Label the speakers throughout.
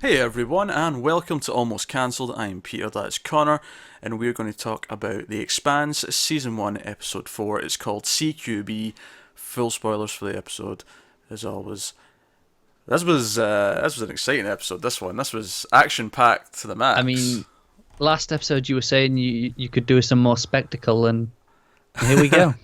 Speaker 1: Hey everyone, and welcome to Almost Cancelled. I'm Peter, that's Connor, and we're going to talk about The Expanse, Season 1, Episode 4. It's called CQB. Full spoilers for the episode, as always. This was an exciting episode, this one. This was action-packed to the
Speaker 2: I
Speaker 1: max.
Speaker 2: mean, last episode you were saying you could do some more spectacle, and here we go.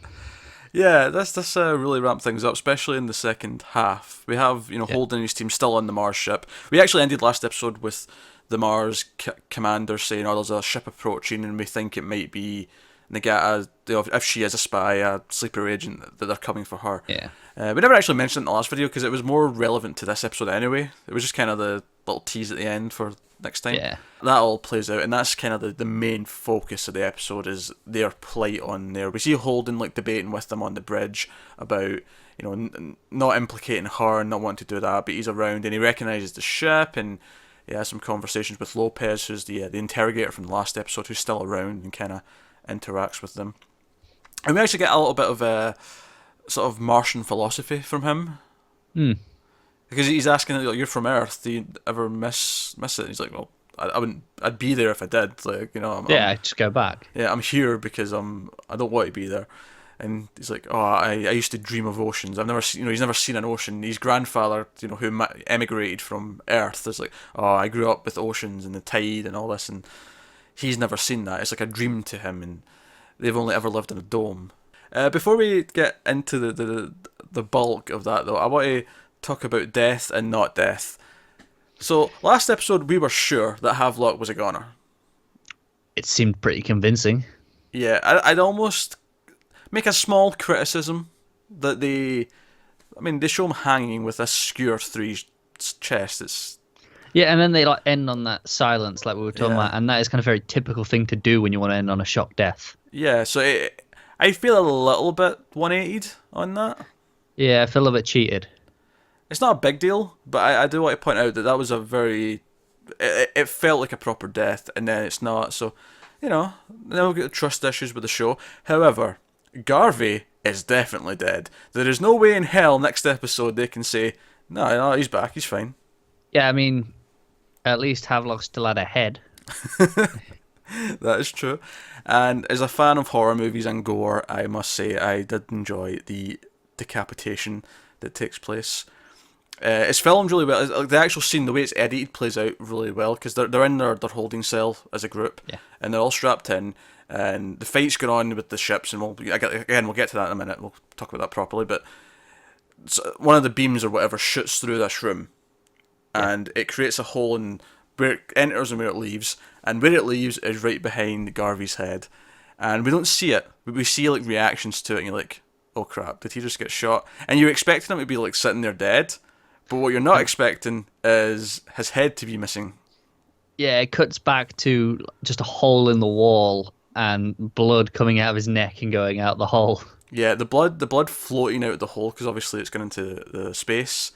Speaker 1: Yeah, this really ramped things up, especially in the second half. We have,
Speaker 2: Yeah,
Speaker 1: Holden and his team still on the Mars ship. We actually ended last episode with the Mars commander saying, "Oh, there's a ship approaching, and we think it might be Nagata. If she is a spy, a sleeper agent, that they're coming for her."
Speaker 2: yeah,
Speaker 1: We never actually mentioned it in the last video because it was more relevant to this episode anyway. It was just kind of the little tease at the end for next time.
Speaker 2: yeah.
Speaker 1: That all plays out, and that's kind of the main focus of the episode is their plight on there. We see Holden like debating with them on the bridge about not implicating her and not wanting to do that, but he's around and he recognizes the ship and he has some conversations with Lopez, who's the interrogator from the last episode, who's still around and kind of interacts with them. And we actually get a little bit of a sort of Martian philosophy from him
Speaker 2: Hmm.
Speaker 1: because he's asking, like, "You're from Earth. Do you ever miss it?" And he's like, "Well, I wouldn't. I'd be there if I did. Like,
Speaker 2: Yeah, just go back.
Speaker 1: I'm here because I don't want to be there." And he's like, "Oh, I used to dream of oceans. I've never seen, he's never seen an ocean. His grandfather, who emigrated from Earth, is like, oh, I grew up with oceans and the tide and all this, and he's never seen that. It's like a dream to him, and they've only ever lived in a dome." Before we get into the bulk of that, though, I want to talk about death and not death. So last episode, we were sure that Havelock was a goner.
Speaker 2: It seemed pretty convincing.
Speaker 1: Yeah, I'd almost make a small criticism that they show him hanging with a skewer through his chest. It's
Speaker 2: Yeah, and then they like end on that silence, like we were talking
Speaker 1: yeah,
Speaker 2: about, and that is kind of a very typical thing to do when you want to end on a shock death.
Speaker 1: yeah. I feel a little bit 180'd on that.
Speaker 2: Yeah, I feel a little bit cheated.
Speaker 1: It's not a big deal, but I do want to point out that that was a very. It felt like a proper death, and then it's not. So, then we'll get trust issues with the show. However, Garvey is definitely dead. There is no way in hell next episode they can say, no, no, he's back, he's fine.
Speaker 2: Yeah, I mean, at least Havelock still had a head.
Speaker 1: That is true. And as a fan of horror movies and gore, I must say I did enjoy the decapitation that takes place. It's filmed really well. Like, the actual scene, the way it's edited, plays out really well because they're in their holding cell as a group,
Speaker 2: Yeah,
Speaker 1: and they're all strapped in, and the fight's going on with the ships, and we'll get to that in a minute. We'll talk about that properly. But one of the beams or whatever shoots through this room,
Speaker 2: yeah.
Speaker 1: and it creates a hole in where it enters and where it leaves, and where it leaves is right behind Garvey's head, and we don't see it, but we see like reactions to it, and you're like, "Oh crap, did he just get shot?" And you're expecting him to be like sitting there dead. But what you're not expecting is his head to be missing.
Speaker 2: Yeah, it cuts back to just a hole in the wall and blood coming out of his neck and going out the hole.
Speaker 1: Yeah, the blood floating out the hole because obviously it's gone into the space.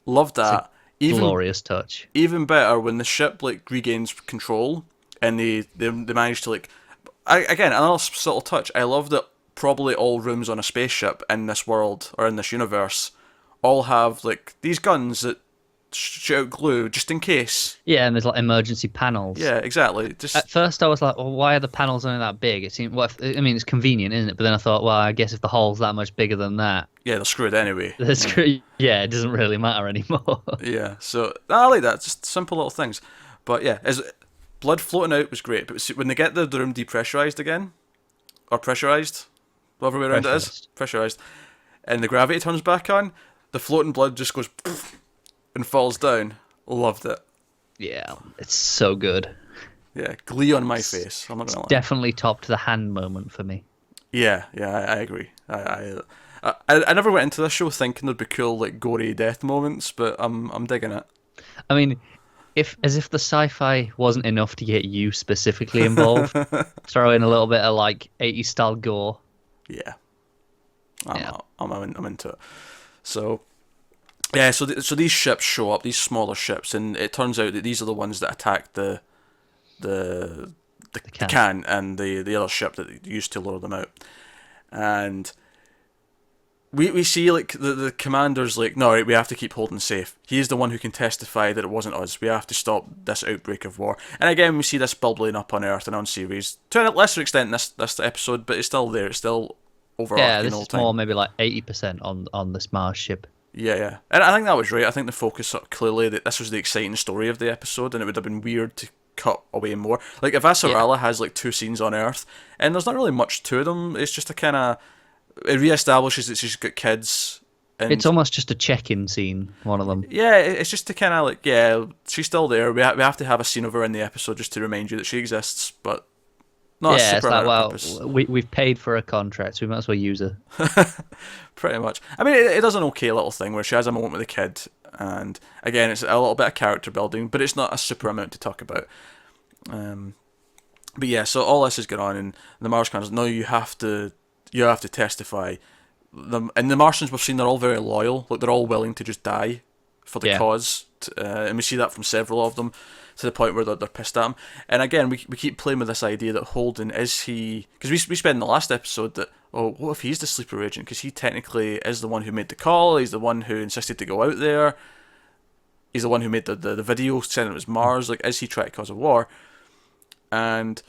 Speaker 1: Love
Speaker 2: It's a
Speaker 1: that. Even
Speaker 2: glorious touch.
Speaker 1: even better when the ship like regains control and they manage to like. Again, another subtle touch. I love that probably all rooms on a spaceship in this world or in this universe all have like these guns that shoot out glue just in case.
Speaker 2: Yeah, and there's like emergency panels.
Speaker 1: Yeah, exactly. Just
Speaker 2: At first, I was like, "Well, why are the panels only that big?" It seemed, I mean, it's convenient, isn't it? But then I thought, well, I guess if the hole's that much bigger than that,
Speaker 1: yeah, they're screwed anyway.
Speaker 2: the screw, yeah, it doesn't really matter anymore.
Speaker 1: Yeah, so I like that. Just simple little things. But yeah, as blood floating out was great. But when they get the room depressurized again, or pressurized, whatever way around it is,
Speaker 2: Pressurized.
Speaker 1: pressurized, and the gravity turns back on, the floating blood just goes poof and falls down. Loved it.
Speaker 2: Yeah, it's so good.
Speaker 1: Yeah, glee on my
Speaker 2: It's,
Speaker 1: face. I'm not
Speaker 2: it's
Speaker 1: gonna lie.
Speaker 2: definitely topped the hand moment for me.
Speaker 1: Yeah, yeah, I agree. I never went into this show thinking there'd be cool like gory death moments, but I'm digging it.
Speaker 2: I mean, if as if the sci-fi wasn't enough to get you specifically involved, throw in a little bit of like 80s style gore.
Speaker 1: Yeah,
Speaker 2: Yeah,
Speaker 1: I'm into it. So yeah, so these ships show up, these smaller ships, and it turns out that these are the ones that attacked the
Speaker 2: the
Speaker 1: the
Speaker 2: can.
Speaker 1: can, and the other ship that they used to lure them out. And we see like the commander's like, no, right, we have to keep Holden safe. He is the one who can testify that it wasn't us. We have to stop this outbreak of war. And again, we see this bubbling up on Earth and on Ceres to a lesser extent in this episode, but it's still there. It's still overarching
Speaker 2: Yeah, this
Speaker 1: all the
Speaker 2: is
Speaker 1: time.
Speaker 2: more maybe like 80% on this Mars ship.
Speaker 1: Yeah. And I think that was right. I think the focus clearly that this was the exciting story of the episode, and it would have been weird to cut away more. Like if Asarala has like 2 scenes on Earth, and there's not really much to them. It's just a kind of it reestablishes that she's got kids. And
Speaker 2: It's almost just a check-in scene, one of them.
Speaker 1: yeah, it's just to kind of like, yeah, she's still there. We have to have a scene of her in the episode just to remind you that she exists, but not a
Speaker 2: Yeah, it's
Speaker 1: super
Speaker 2: like,
Speaker 1: amount of
Speaker 2: well,
Speaker 1: purpose.
Speaker 2: we've paid for a contract, so we might as well use her.
Speaker 1: Pretty much. I mean, it does an okay little thing where she has a moment with the kid, and again, it's a little bit of character building, but it's not a super amount to talk about. But yeah, so all this is going on, and the Mars Commander's, no, you have to testify. And the Martians we've seen, they're all very loyal. Like they're all willing to just die for the cause, and we see that from several of them to the point where they're pissed at him. And again, we keep playing with this idea that Holden, is he? Because we spent in the last episode that, oh, what if he's the sleeper agent? Because he technically is the one who made the call. He's the one who insisted to go out there. He's the one who made the video saying it was Mars. Like, is he trying to cause a war? And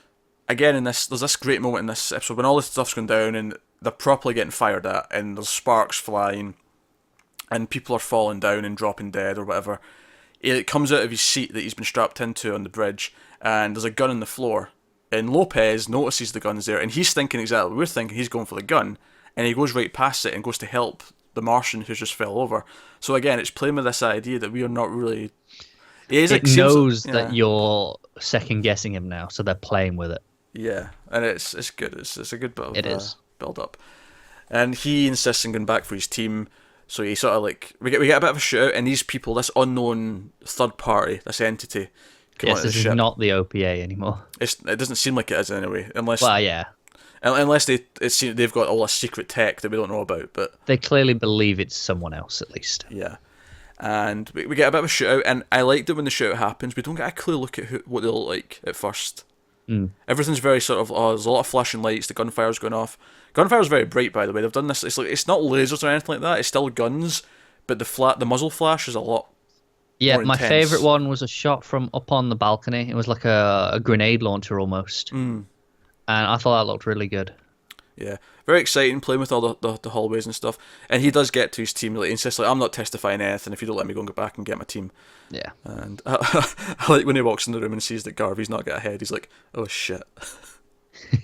Speaker 1: again, there's this great moment in this episode when all this stuff's going down and they're properly getting fired at, and there's sparks flying, and people are falling down and dropping dead or whatever. It comes out of his seat that he's been strapped into on the bridge, and there's a gun on the floor. And Lopez notices the gun's there, and he's thinking exactly what we're thinking. He's going for the gun, and he goes right past it and goes to help the Martian who's just fell over. So again, it's playing with this idea that we are not really.
Speaker 2: It knows that you're second guessing him now, so they're playing with it.
Speaker 1: Yeah, and it's good. It's a good bit of build up. And he insists on going back for his team. So he sort of like we get a bit of a shootout, and these people, this unknown third party, this entity, come
Speaker 2: Yes, this is not the OPA anymore.
Speaker 1: It doesn't seem like it is anyway, unless they've got all this secret tech that we don't know about. But
Speaker 2: they clearly believe it's someone else at least.
Speaker 1: Yeah, and we get a bit of a shootout, and I liked it when the shootout happens. We don't get a clear look at what they look like at first. Everything's very sort of, there's a lot of flashing lights, the gunfire's going off. Gunfire's very bright, by the way. They've done this, it's not lasers or anything like that, it's still guns, but the muzzle flash is a lot more
Speaker 2: my
Speaker 1: intense.
Speaker 2: favourite one was a shot from up on the balcony. It was like a grenade launcher almost. And I thought that looked really good.
Speaker 1: Yeah, very exciting, playing with all the hallways and stuff. And he does get to his team, like, he insists, like, I'm not testifying anything if you don't let me go and go back and get my team.
Speaker 2: Yeah.
Speaker 1: And I like when he walks in the room and sees that Garvey's not got a head, he's like, oh shit.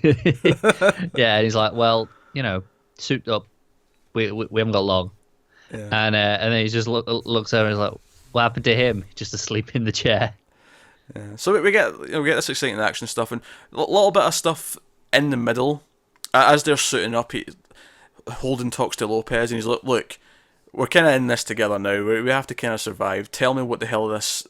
Speaker 2: Yeah, and he's like, well, suit up. We haven't got long.
Speaker 1: Yeah.
Speaker 2: And then he just looks over and he's like, what happened to him? Just asleep in the chair.
Speaker 1: Yeah. So we get this exciting action stuff, and a little bit of stuff in the middle. As they're suiting up, Holden talks to Lopez, and he's like, look, we're kind of in this together now. We have to kind of survive. Tell me what the hell this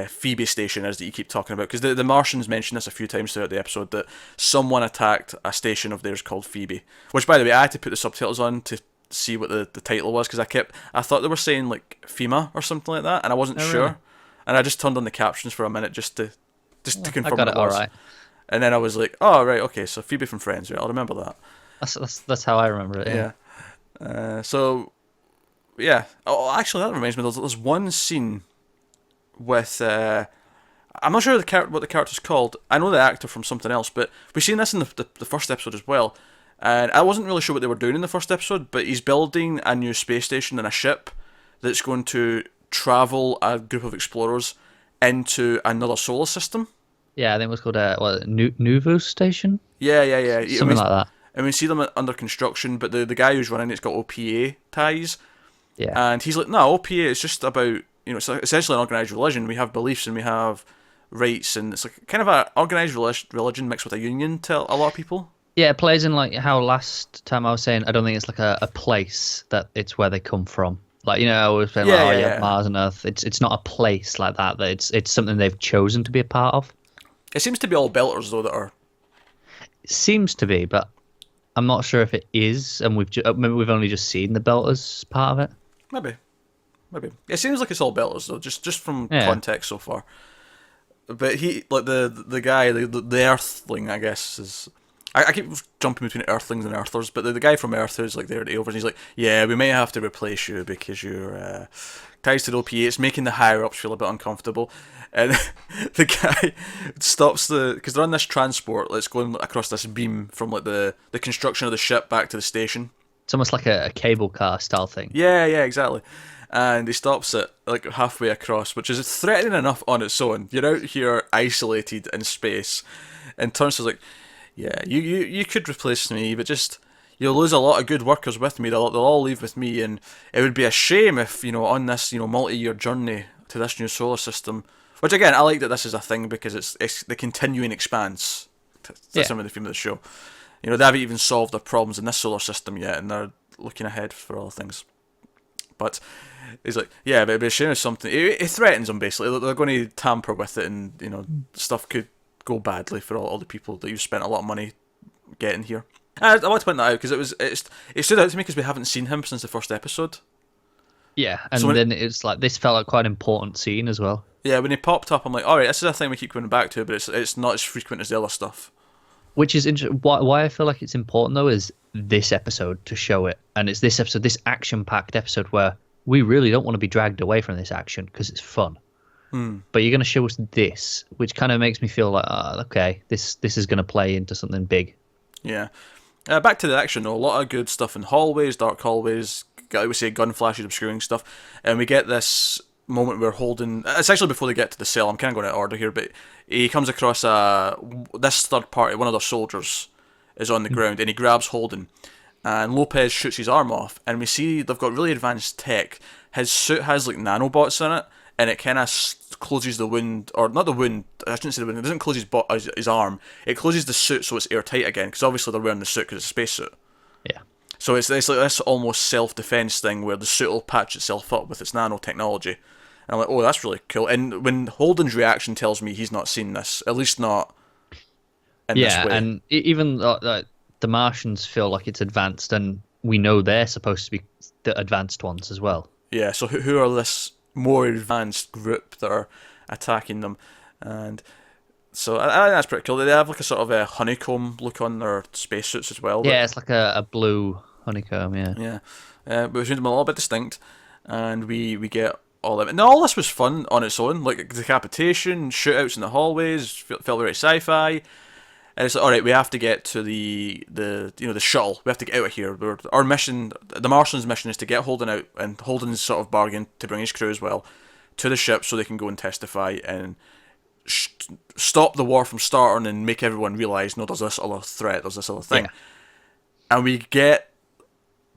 Speaker 1: Phoebe station is that you keep talking about. Because the Martians mentioned this a few times throughout the episode, that someone attacked a station of theirs called Phoebe. Which, by the way, I had to put the subtitles on to see what the title was, because I thought they were saying like FEMA or something like that, and I wasn't sure. Really? And I just turned on the captions for a minute just to confirm
Speaker 2: I got
Speaker 1: it was.
Speaker 2: All right.
Speaker 1: And then I was like, oh, right, okay, so Phoebe from Friends, right, I'll remember that.
Speaker 2: That's how I remember it,
Speaker 1: yeah. So, yeah. Oh, actually, that reminds me, there's one scene with, I'm not sure what the character's called. I know the actor from something else, but we've seen this in the first episode as well. And I wasn't really sure what they were doing in the first episode, but he's building a new space station and a ship that's going to travel a group of explorers into another solar system.
Speaker 2: Yeah, I think it was called Nuvu Station?
Speaker 1: Yeah.
Speaker 2: Something like that.
Speaker 1: And we see them under construction, but the guy who's running it's got OPA ties.
Speaker 2: Yeah.
Speaker 1: And he's like, no, OPA is just about, it's essentially an organised religion. We have beliefs and we have rights, and it's like kind of an organised religion mixed with a union to a lot of people.
Speaker 2: Yeah, it plays in like how last time I was saying, I don't think it's like a place, that it's where they come from. Like, I was saying, Mars and Earth. It's not a place like that. That it's something they've chosen to be a part of.
Speaker 1: It seems to be all belters though that are.
Speaker 2: It seems to be, but I'm not sure if it is, and maybe we've only just seen the belters part of it.
Speaker 1: Maybe. It seems like it's all belters though, just from context so far. But he, like the guy, the Earthling, I guess, I keep jumping between Earthlings and Earthers, but the guy from Earth who's like there at the overs, he's like, yeah, we may have to replace you because your ties to the OPA. It's making the higher ups feel a bit uncomfortable. And the guy stops because they're on this transport that's going across this beam from like the construction of the ship back to the station.
Speaker 2: It's almost like a cable car style thing.
Speaker 1: Yeah, exactly. And he stops it like halfway across, which is threatening enough on its own. You're out here isolated in space, and turns to like, yeah, you could replace me, but just you'll lose a lot of good workers with me. They'll all leave with me, and it would be a shame if on this multi-year journey to this new solar system. Which again, I like that this is a thing because it's the continuing expanse. That's some of the theme of the show. They haven't even solved their problems in this solar system yet, and they're looking ahead for all things. But he's like, yeah, but it'd be a shame if something. It threatens them basically. They're going to tamper with it, and stuff could go badly for all the people that you've spent a lot of money getting here. I want to point that out because it stood out to me because we haven't seen him since the first episode.
Speaker 2: Yeah, and so then it's like this felt like quite an important scene as well.
Speaker 1: Yeah, when he popped up, I'm like, all right, this is a thing we keep going back to, but it's not as frequent as the other stuff.
Speaker 2: Which is interesting. Why I feel like it's important though is this episode to show it, and it's this episode, this action-packed episode where we really don't want to be dragged away from this action because it's fun. But you're going to show us this, which kind of makes me feel like, okay, this is going to play into something big.
Speaker 1: Yeah. Back to the action though, a lot of good stuff in hallways, dark hallways, like we say, gun flashes, obscuring stuff, and we get this moment where Holden, it's actually before they get to the cell, I'm kind of going out of order here, but he comes across this third party, one of their soldiers is on the ground, and he grabs Holden, and Lopez shoots his arm off, and we see they've got really advanced tech. His suit has like nanobots in it, and it kind of closes the wound, or not the wound, I shouldn't say the wound, it doesn't close his arm, it closes the suit so it's airtight again, because obviously they're wearing the suit because it's a spacesuit.
Speaker 2: Yeah. So
Speaker 1: it's like this almost self-defense thing where the suit will patch itself up with its nanotechnology. And I'm like, oh, that's really cool. And when Holden's reaction tells me he's not seen this, at least not in this way.
Speaker 2: Yeah, and even the Martians feel like it's advanced, and we know they're supposed to be the advanced ones as well.
Speaker 1: Yeah, so who are this more advanced group that are attacking them? And so I think that's pretty cool. They have like a sort of a honeycomb look on their spacesuits as well.
Speaker 2: Yeah, it's like a blue honeycomb, yeah.
Speaker 1: Yeah, but we made them a little bit distinct, and we get all of it. Now, all this was fun on its own, like decapitation, shootouts in the hallways, felt very sci-fi. And it's like, all right, we have to get to the shuttle. We have to get out of here. Our mission, the Martians' mission, is to get Holden out, and Holden's sort of bargained to bring his crew as well to the ship so they can go and testify and stop the war from starting and make everyone realise, no, there's this other threat, there's this other thing. Yeah. And we get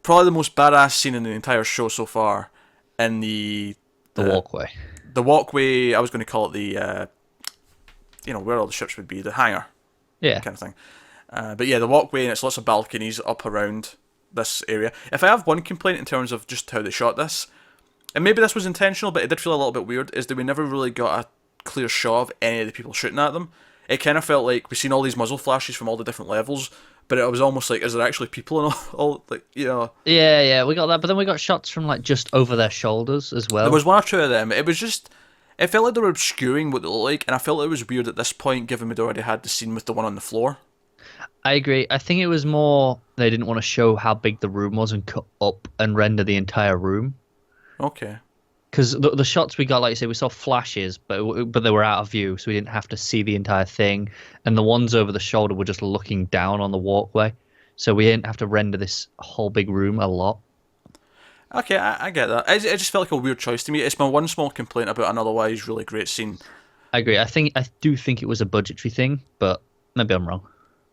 Speaker 1: probably the most badass scene in the entire show so far in the
Speaker 2: walkway.
Speaker 1: The walkway, I was going to call it the, where all the ships would be, the hangar.
Speaker 2: Yeah.
Speaker 1: Kind of thing. But yeah, the walkway, and it's lots of balconies up around this area. If I have one complaint in terms of just how they shot this, and maybe this was intentional, but it did feel a little bit weird, is that we never really got a clear shot of any of the people shooting at them. It kind of felt like we've seen all these muzzle flashes from all the different levels, but it was almost like, is there actually people in all like,
Speaker 2: Yeah, we got that, but then we got shots from like just over their shoulders as well.
Speaker 1: There was one or two of them. It was just, it felt like they were obscuring what they looked like, and I felt it was weird at this point, given we'd already had the scene with the one on the floor.
Speaker 2: I agree. I think it was more they didn't want to show how big the room was and cut up and render the entire room.
Speaker 1: Okay.
Speaker 2: Because the shots we got, like you say, we saw flashes, but they were out of view, so we didn't have to see the entire thing. And the ones over the shoulder were just looking down on the walkway, so we didn't have to render this whole big room a lot.
Speaker 1: Okay, I get that. It just felt like a weird choice to me. It's my one small complaint about an otherwise really great scene.
Speaker 2: I agree. I do think it was a budgetary thing, but maybe I'm wrong.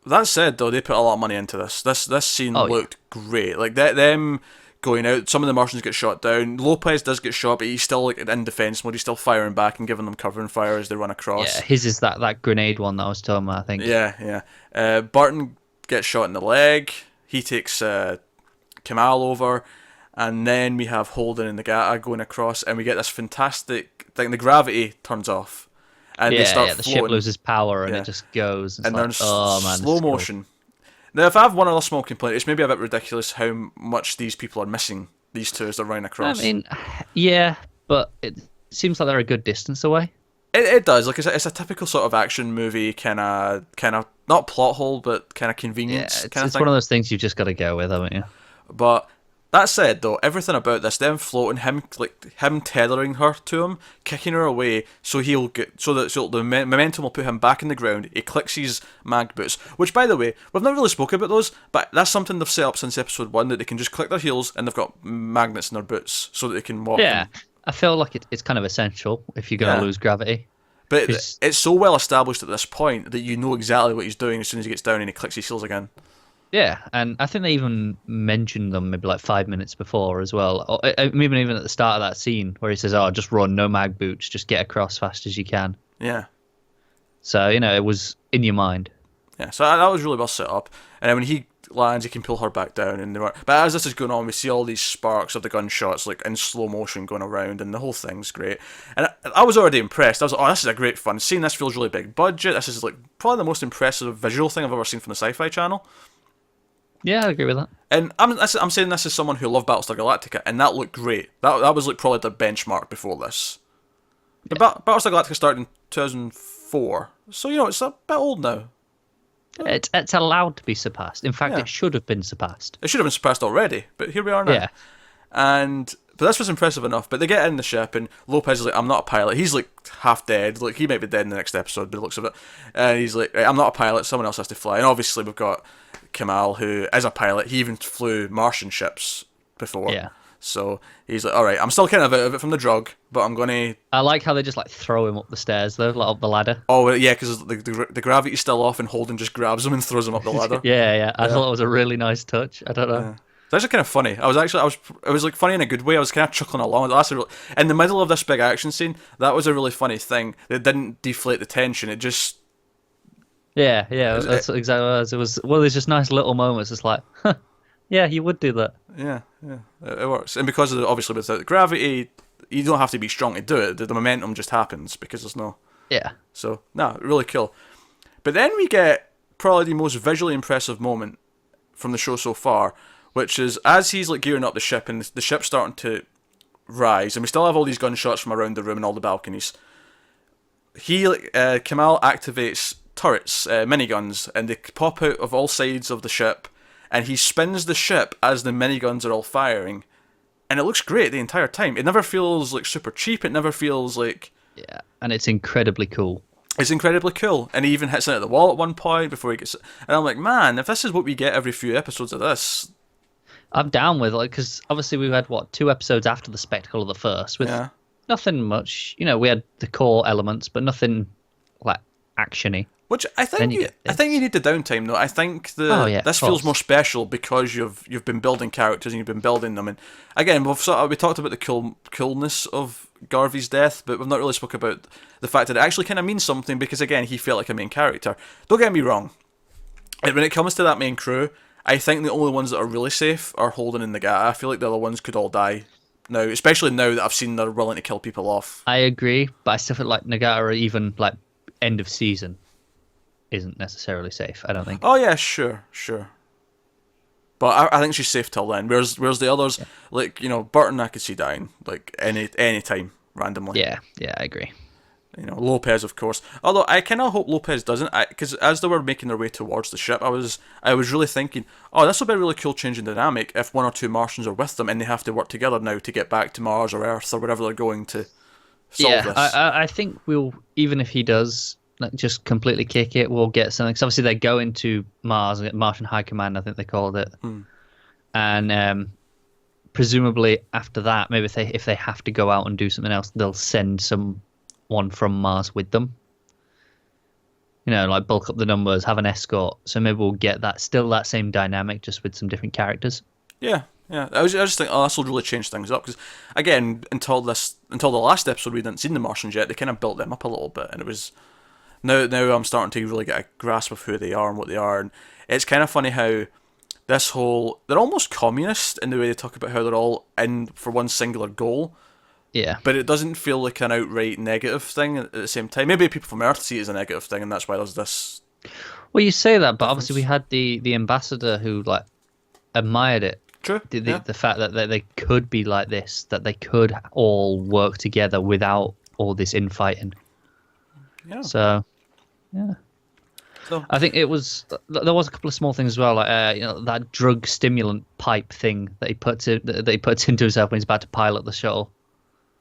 Speaker 1: That said, though, they put a lot of money into this. This scene looked great. Like them going out, some of the Martians get shot down. Lopez does get shot, but he's still like in defense mode. He's still firing back and giving them cover and fire as they run across.
Speaker 2: Yeah, his is that grenade one that I was talking about, I think.
Speaker 1: Yeah. Barton gets shot in the leg. He takes Kamal over, and then we have Holden and Nagata going across, and we get this fantastic thing. The gravity turns off, and they start
Speaker 2: the
Speaker 1: floating.
Speaker 2: ship loses power and it just goes.
Speaker 1: And they're in slow motion. Now, if I have one other small complaint, it's maybe a bit ridiculous how much these people are missing, these two, as they're running across.
Speaker 2: I mean, yeah, but it seems like they're a good distance away.
Speaker 1: It does. Like it's a typical sort of action movie kind of not plot hole, but kind of
Speaker 2: Yeah,
Speaker 1: convenience
Speaker 2: it's
Speaker 1: kind of
Speaker 2: it's
Speaker 1: thing.
Speaker 2: one of those things you've just got to go with, haven't you?
Speaker 1: But that said, though, everything about this, them floating, him tethering her to him, kicking her away, so he'll get so the momentum will put him back in the ground. He clicks his mag boots, which, by the way, we've not really spoken about those, but that's something they've set up since episode 1, that they can just click their heels and they've got magnets in their boots so that they can walk.
Speaker 2: Yeah, I feel like it's kind of essential if you're going to lose gravity.
Speaker 1: But
Speaker 2: 'Cause-
Speaker 1: it's so well established at this point that you know exactly what he's doing as soon as he gets down and he clicks his heels again.
Speaker 2: Yeah, and I think they even mentioned them maybe like 5 minutes before as well. Or even at the start of that scene where he says, "Oh, just run, no mag boots, just get across fast as you can."
Speaker 1: Yeah.
Speaker 2: So it was in your mind.
Speaker 1: Yeah, so that was really well set up. And then when he lands, he can pull her back down. But as this is going on, we see all these sparks of the gunshots like in slow motion going around, and the whole thing's great. And I was already impressed. I was like, oh, this is a great fun scene. This feels really big budget. This is like probably the most impressive visual thing I've ever seen from the SyFy channel.
Speaker 2: Yeah, I agree with that.
Speaker 1: And I'm saying this as someone who loved Battlestar Galactica, and that looked great. That was like probably the benchmark before this. Yeah. But Battlestar Galactica started in 2004, so it's a bit old now.
Speaker 2: It's allowed to be surpassed. In fact, it should have been surpassed.
Speaker 1: It should have been surpassed already, but here we are now.
Speaker 2: Yeah.
Speaker 1: But this was impressive enough. But they get in the ship, and Lopez is like, "I'm not a pilot." He's like half dead. Like he might be dead in the next episode, but it looks of it. And he's like, "I'm not a pilot. Someone else has to fly." And obviously we've got Kamal, who is a pilot. He even flew Martian ships before.
Speaker 2: Yeah.
Speaker 1: So he's like, "All right, I'm still kind of out of it from the drug, but I'm gonna."
Speaker 2: I like how they just like throw him up the stairs though, like up the ladder.
Speaker 1: Oh yeah, because the gravity's still off, and Holden just grabs him and throws him up the ladder.
Speaker 2: Yeah. I thought it was a really nice touch. I don't know.
Speaker 1: Yeah. It's actually kind of funny. It was like funny in a good way. I was kind of chuckling along. In the middle of this big action scene, that was a really funny thing. It didn't deflate the tension. It just.
Speaker 2: Yeah, that's exactly what it was. It was one of those just nice little moments. It's like, huh, yeah, you would do that.
Speaker 1: Yeah, it works. And because obviously without the gravity, you don't have to be strong to do it. The momentum just happens because there's no.
Speaker 2: Yeah.
Speaker 1: So really cool. But then we get probably the most visually impressive moment from the show so far, which is as he's like gearing up the ship and the ship's starting to rise, and we still have all these gunshots from around the room and all the balconies. Kamal activates turrets, miniguns, and they pop out of all sides of the ship, and he spins the ship as the miniguns are all firing, and it looks great the entire time. It never feels like super cheap. It never feels like.
Speaker 2: Yeah, and it's incredibly cool.
Speaker 1: It's incredibly cool, and he even hits it at the wall at one point before he gets. And I'm like, man, if this is what we get every few episodes of this.
Speaker 2: I'm down with it, because obviously we had 2 episodes after the spectacle of the first with nothing much. We had the core elements, but nothing like actiony.
Speaker 1: Which I think you need the downtime though. I think this feels more special because you've been building characters and you've been building them. And again, we talked about the coolness of Garvey's death, but we've not really spoke about the fact that it actually kind of means something because again, he felt like a main character. Don't get me wrong. When it comes to that main crew, I think the only ones that are really safe are Holden and Nagata. I feel like the other ones could all die now, especially now that I've seen they're willing to kill people off.
Speaker 2: I agree, but I still feel like Nagata, or even like end of season, isn't necessarily safe. I don't think.
Speaker 1: Oh yeah, sure. But I think she's safe till then. Whereas the others, like Burton, I could see dying like any time randomly.
Speaker 2: Yeah, I agree.
Speaker 1: Lopez, of course. Although I kind of hope Lopez doesn't, because as they were making their way towards the ship, I was really thinking, oh, this will be a really cool change in dynamic if 1 or 2 Martians are with them and they have to work together now to get back to Mars or Earth or wherever they're going to solve this.
Speaker 2: I think we'll, even if he does just completely kick it, we'll get something. Because obviously they go into Mars, Martian High Command, I think they called it, and presumably after that, maybe if they have to go out and do something else, they'll send someone from Mars with them. Like bulk up the numbers, have an escort. So maybe we'll get that same dynamic, just with some different characters.
Speaker 1: Yeah. I was just thinking, this will really change things up because, again, until the last episode, we didn't see the Martians yet. They kind of built them up a little bit, and it was now I'm starting to really get a grasp of who they are and what they are. And it's kind of funny how they're almost communist in the way they talk about how they're all in for one singular goal.
Speaker 2: Yeah.
Speaker 1: But it doesn't feel like an outright negative thing at the same time. Maybe people from Earth see it as a negative thing, and that's why there's this.
Speaker 2: Well, you say that, but obviously we had the ambassador who admired it.
Speaker 1: True.
Speaker 2: The fact that they could be like this, that they could all work together without all this infighting.
Speaker 1: Yeah.
Speaker 2: So, yeah.
Speaker 1: So
Speaker 2: I think it was there was a couple of small things as well, like that drug stimulant pipe thing that he puts into himself when he's about to pilot the shuttle.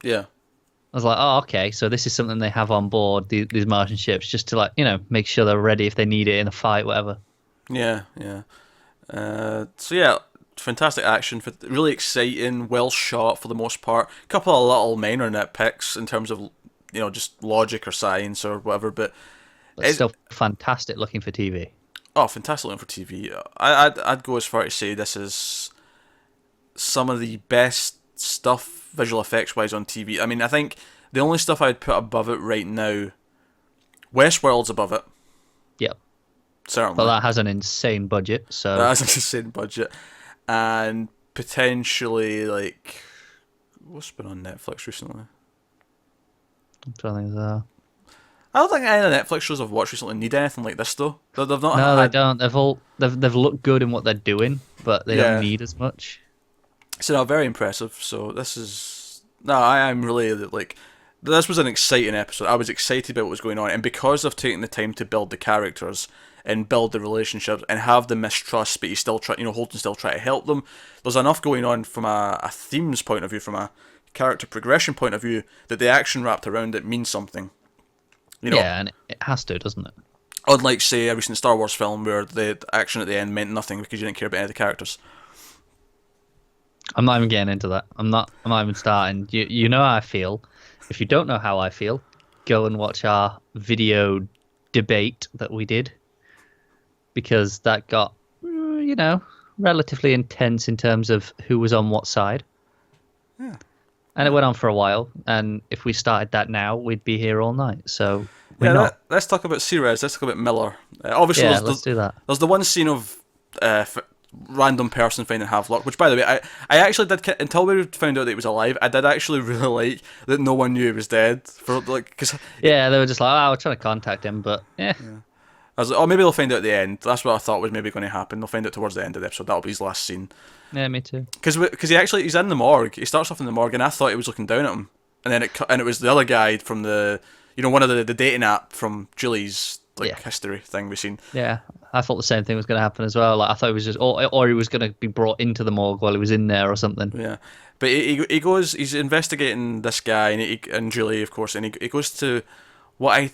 Speaker 1: yeah,
Speaker 2: I was like, oh, okay, so this is something they have on board these Martian ships just to make sure they're ready if they need it in a fight, whatever.
Speaker 1: yeah, yeah. So yeah, fantastic action, really exciting, well shot for the most part. A couple of little minor nitpicks in terms of just logic or science or whatever, but
Speaker 2: But still fantastic looking for TV.
Speaker 1: oh, fantastic looking for TV. I'd go as far to say this is some of the best stuff visual effects wise on TV. I mean, I think the only stuff I'd put above it right now, Westworld's above it.
Speaker 2: Yep.
Speaker 1: Certainly.
Speaker 2: But that has an insane budget, so
Speaker 1: That has an insane budget. And potentially, like, what's been on Netflix recently?
Speaker 2: I'm trying to think of that.
Speaker 1: I don't think any of the Netflix shows I've watched recently need anything like this, though. They've not
Speaker 2: No,
Speaker 1: had...
Speaker 2: they don't. They've looked good in what they're doing, but they don't need as much.
Speaker 1: So, no, very impressive. So, this is... No, I am really, like... This was an exciting episode. I was excited about what was going on. And because I've taken the time to build the characters and build the relationships and have the mistrust, but you still try, Holden still try to help them, there's enough going on from a themes point of view, from a character progression point of view, that the action wrapped around it means something.
Speaker 2: Yeah, and it has to, doesn't it?
Speaker 1: Unlike, say, a recent Star Wars film where the action at the end meant nothing because you didn't care about any of the characters.
Speaker 2: I'm not even getting into that. I'm not even starting. You know how I feel. If you don't know how I feel, go and watch our video debate that we did, because that got, relatively intense in terms of who was on what side.
Speaker 1: Yeah.
Speaker 2: And it went on for a while, and if we started that now, we'd be here all night. So we're
Speaker 1: Yeah,
Speaker 2: not.
Speaker 1: let's talk about Ceres. Let's talk about Miller. Obviously,
Speaker 2: Yeah, let's do that.
Speaker 1: There's the one scene of random person finding Havelock, which, by the way, I actually did, until we found out that he was alive, I did actually really like that no one knew he was dead.
Speaker 2: Yeah, they were just like, oh, we're trying to contact him, but yeah.
Speaker 1: I was like, oh, maybe they'll find out at the end. That's what I thought was maybe going to happen. They'll find out towards the end of the episode. That'll be his last scene.
Speaker 2: Yeah, me too.
Speaker 1: Because he's in the morgue. He starts off in the morgue, and I thought he was looking down at him, and then it was the other guy from the one of the dating app from Julie's history thing we've seen.
Speaker 2: Yeah, I thought the same thing was going to happen as well. Like, I thought it was just, or he was going to be brought into the morgue while he was in there or something.
Speaker 1: Yeah, but he goes. He's investigating this guy and Julie, of course, and he goes to what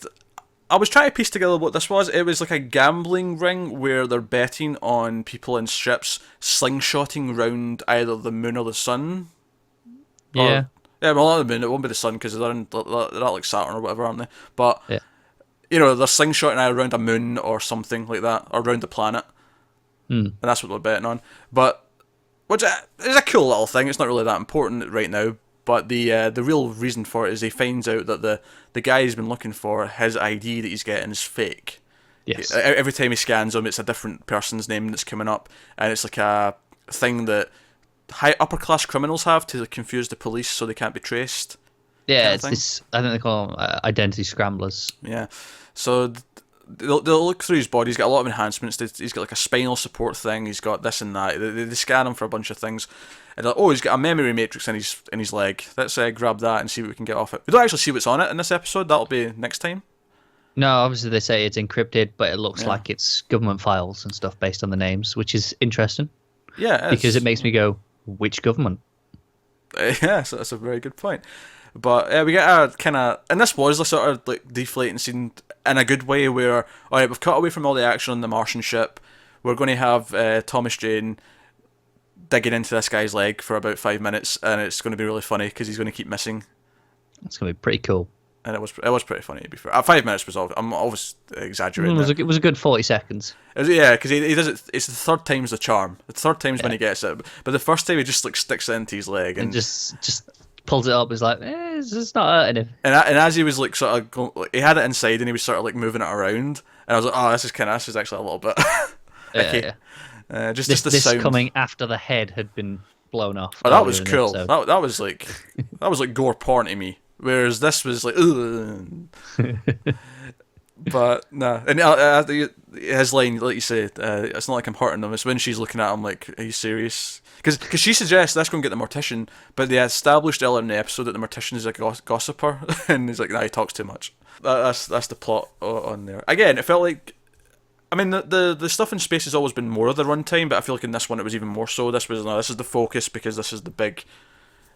Speaker 1: I was trying to piece together what this was. It was like a gambling ring where they're betting on people in ships slingshotting round either the moon or the sun.
Speaker 2: Yeah.
Speaker 1: Yeah, well, not the moon. It won't be the sun because they're not like Saturn or whatever, aren't they? But
Speaker 2: Yeah.
Speaker 1: they're slingshotting either around a moon or something like that, or around the planet, and that's what they're betting on. But which is a cool little thing. It's not really that important right now. But the real reason for it is he finds out that the guy he's been looking for, his ID that he's getting is fake.
Speaker 2: Yes.
Speaker 1: Every time he scans him, it's a different person's name that's coming up, and it's like a thing that upper class criminals have to confuse the police so they can't be traced.
Speaker 2: Yeah, it's this. I think they call them identity scramblers.
Speaker 1: Yeah, so they'll look through his body. He's got a lot of enhancements. He's got like a spinal support thing. He's got this and that. They scan him for a bunch of things. And they're like, oh, he's got a memory matrix in his leg. Let's grab that and see what we can get off it. We don't actually see what's on it in this episode. That'll be next time.
Speaker 2: No, obviously they say it's encrypted, but it looks like it's government files and stuff based on the names, which is interesting.
Speaker 1: Yeah,
Speaker 2: because it makes me go, which government?
Speaker 1: Yeah, so that's a very good point. But we get a kind of, and this was a sort of like deflating scene in a good way, where all right, we've cut away from all the action on the Martian ship. We're going to have Thomas Jane digging into this guy's leg for about 5 minutes, and it's going to be really funny because he's going to keep missing.
Speaker 2: It's going to be pretty cool.
Speaker 1: And it was pretty funny, to be fair. 5 minutes was all. I'm always exaggerating.
Speaker 2: It was a good 40 seconds.
Speaker 1: Yeah, because he does it. It's the third time's the charm. The third time's when he gets it, but the first time he just like sticks it into his leg and
Speaker 2: just pulls it up. He's like, it's not hurting him.
Speaker 1: And as he was like sort of going, like, he had it inside and he was sort of like moving it around, and I was like, oh, this is actually a little bit. Okay.
Speaker 2: Yeah.
Speaker 1: Just the
Speaker 2: this
Speaker 1: sound
Speaker 2: coming after the head had been blown off.
Speaker 1: Oh, that was cool. That was like gore porn to me. Whereas this was like, but nah. And his line, like you said, it's not like I'm hurting them. It's when she's looking at him like, are you serious? Because she suggests let's go and get the mortician, but they established earlier in the episode that the mortician is a gossiper, and he's like, nah, he talks too much. That's the plot on there. Again, it felt like I mean, the stuff in space has always been more of the runtime, but I feel like in this one it was even more so. This was no, this is the focus because this is the big,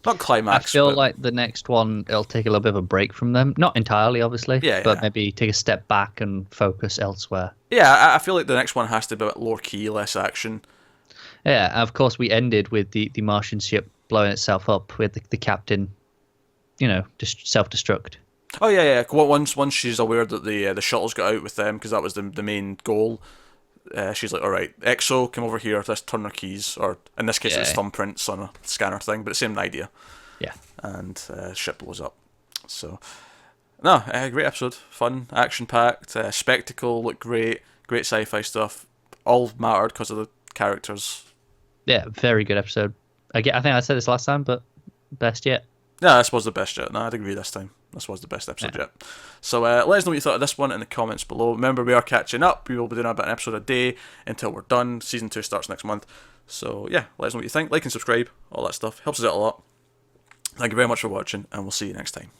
Speaker 1: not
Speaker 2: I
Speaker 1: climax.
Speaker 2: feel
Speaker 1: But
Speaker 2: like the next one it'll take a little bit of a break from them. Not entirely, obviously,
Speaker 1: yeah,
Speaker 2: but
Speaker 1: yeah,
Speaker 2: maybe take a step back and focus elsewhere.
Speaker 1: yeah. I feel like the next one has to be a bit lower key, less action.
Speaker 2: Yeah, and of course we ended with the Martian ship blowing itself up with the captain, just self-destruct.
Speaker 1: Oh yeah, yeah. Once she's aware that the shuttle's got out with them because that was the main goal. She's like, all right, EXO, come over here. Let's turn our keys, or in this case, it's
Speaker 2: Yeah.
Speaker 1: thumbprints on a scanner thing, but the same idea.
Speaker 2: Yeah.
Speaker 1: And ship blows up. So no, great episode, fun, action packed, spectacle, looked great sci-fi stuff. All mattered because of the characters.
Speaker 2: Yeah, very good episode. I think I said this last time, but best yet.
Speaker 1: Yeah, this was the best yet. No, I'd agree this time. This was the best episode yet. So let us know what you thought of this one in the comments below. Remember, we are catching up. We will be doing about an episode a day until we're done. Season 2 starts next month. So yeah, let us know what you think. Like and subscribe. All that stuff. Helps us out a lot. Thank you very much for watching, and we'll see you next time.